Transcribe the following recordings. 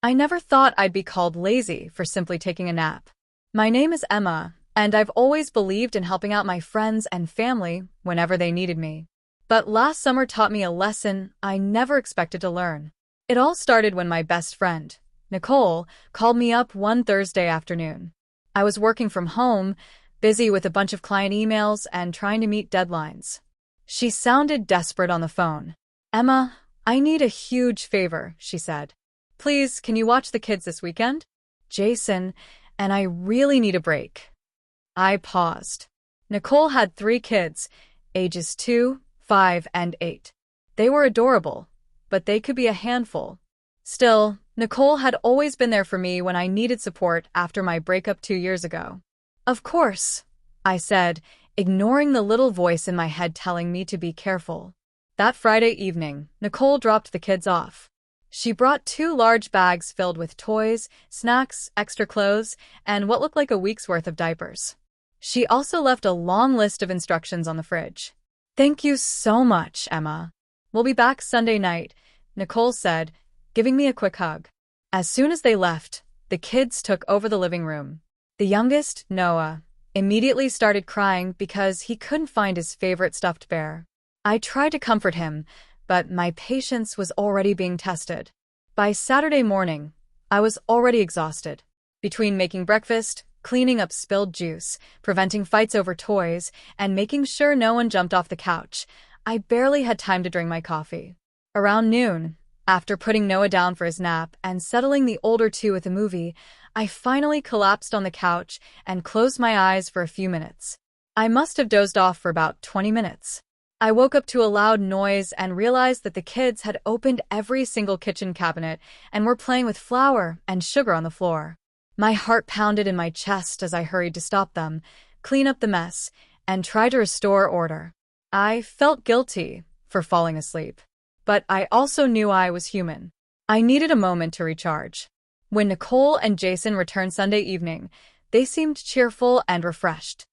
I never thought I'd be called lazy for simply taking a nap. My name is Emma, and I've always believed in helping out my friends and family whenever they needed me. But last summer taught me a lesson I never expected to learn. It all started when my best friend, Nicole, called me up one Thursday afternoon. I was working from home, busy with a bunch of client emails and trying to meet deadlines. She sounded desperate on the phone. "Emma, I need a huge favor," she said. "Please, can you watch the kids this weekend? Jason and I really need a break." I paused. Nicole had 3 kids, ages 2, 5, and 8. They were adorable, but they could be a handful. Still, Nicole had always been there for me when I needed support after my breakup 2 years ago. "Of course," I said, ignoring the little voice in my head telling me to be careful. That Friday evening, Nicole dropped the kids off. She brought 2 large bags filled with toys, snacks, extra clothes, and what looked like a week's worth of diapers. She also left a long list of instructions on the fridge. "Thank you so much, Emma. We'll be back Sunday night," Nicole said, giving me a quick hug. As soon as they left, the kids took over the living room. The youngest, Noah, immediately started crying because he couldn't find his favorite stuffed bear. I tried to comfort him, but my patience was already being tested. By Saturday morning, I was already exhausted. Between making breakfast, cleaning up spilled juice, preventing fights over toys, and making sure no one jumped off the couch, I barely had time to drink my coffee. Around noon, after putting Noah down for his nap and settling the older 2 with a movie, I finally collapsed on the couch and closed my eyes for a few minutes. I must have dozed off for about 20 minutes. I woke up to a loud noise and realized that the kids had opened every single kitchen cabinet and were playing with flour and sugar on the floor. My heart pounded in my chest as I hurried to stop them, clean up the mess, and try to restore order. I felt guilty for falling asleep, but I also knew I was human. I needed a moment to recharge. When Nicole and Jason returned Sunday evening, they seemed cheerful and refreshed.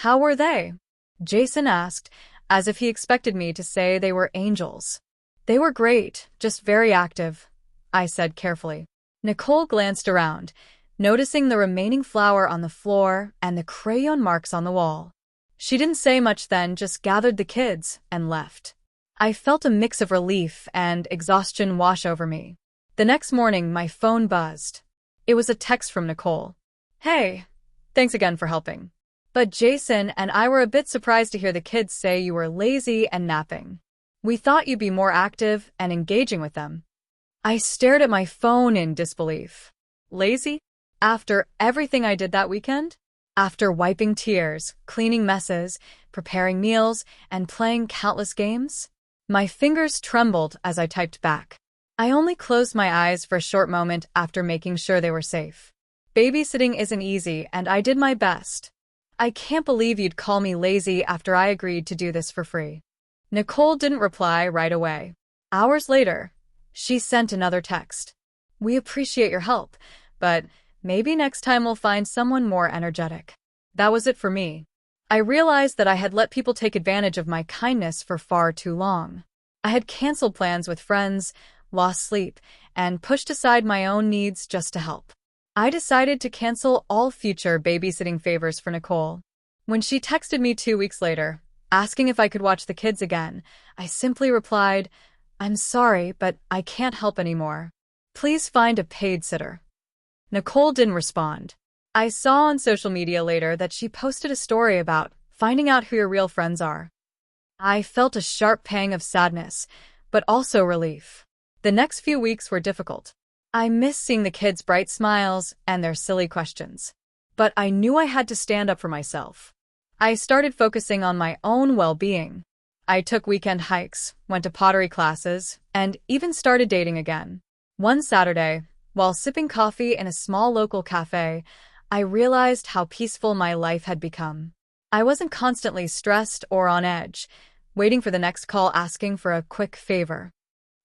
"How were they?" Jason asked, as if he expected me to say they were angels. "They were great, just very active," I said carefully. Nicole glanced around, noticing the remaining flour on the floor and the crayon marks on the wall. She didn't say much then, just gathered the kids and left. I felt a mix of relief and exhaustion wash over me. The next morning, my phone buzzed. It was a text from Nicole. "Hey, thanks again for helping. But Jason and I were a bit surprised to hear the kids say you were lazy and napping. We thought you'd be more active and engaging with them." I stared at my phone in disbelief. Lazy? After everything I did that weekend? After wiping tears, cleaning messes, preparing meals, and playing countless games? My fingers trembled as I typed back. I only closed my eyes for a short moment after making sure they were safe. Babysitting isn't easy, and I did my best. I can't believe you'd call me lazy after I agreed to do this for free. Nicole didn't reply right away. Hours later, she sent another text. "We appreciate your help, but maybe next time we'll find someone more energetic." That was it for me. I realized that I had let people take advantage of my kindness for far too long. I had canceled plans with friends, lost sleep, and pushed aside my own needs just to help. I decided to cancel all future babysitting favors for Nicole. When she texted me 2 weeks later, asking if I could watch the kids again, I simply replied, "I'm sorry, but I can't help anymore. Please find a paid sitter." Nicole didn't respond. I saw on social media later that she posted a story about finding out who your real friends are. I felt a sharp pang of sadness, but also relief. The next few weeks were difficult. I missed seeing the kids' bright smiles and their silly questions. But I knew I had to stand up for myself. I started focusing on my own well-being. I took weekend hikes, went to pottery classes, and even started dating again. One Saturday, while sipping coffee in a small local cafe, I realized how peaceful my life had become. I wasn't constantly stressed or on edge, waiting for the next call asking for a quick favor.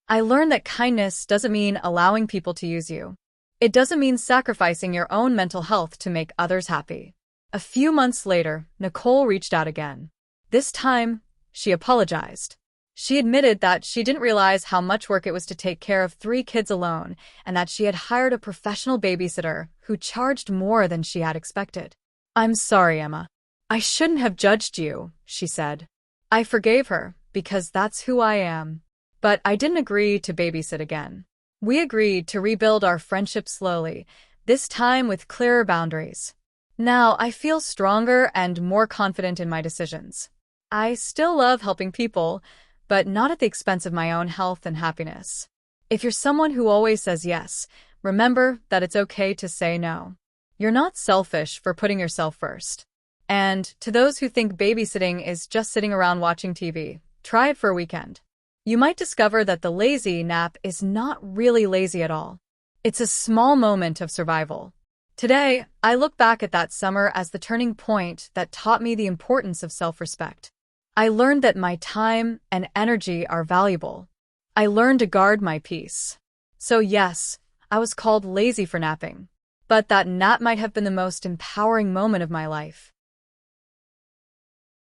I learned that kindness doesn't mean allowing people to use you. It doesn't mean sacrificing your own mental health to make others happy. A few months later, Nicole reached out again. This time, she apologized. She admitted that she didn't realize how much work it was to take care of 3 kids alone, and that she had hired a professional babysitter who charged more than she had expected. "I'm sorry, Emma. I shouldn't have judged you," she said. I forgave her, because that's who I am. But I didn't agree to babysit again. We agreed to rebuild our friendship slowly, this time with clearer boundaries. Now I feel stronger and more confident in my decisions. I still love helping people, but not at the expense of my own health and happiness. If you're someone who always says yes, remember that it's okay to say no. You're not selfish for putting yourself first. And to those who think babysitting is just sitting around watching TV, try it for a weekend. You might discover that the lazy nap is not really lazy at all. It's a small moment of survival. Today, I look back at that summer as the turning point that taught me the importance of self-respect. I learned that my time and energy are valuable. I learned to guard my peace. So yes, I was called lazy for napping. But that nap might have been the most empowering moment of my life.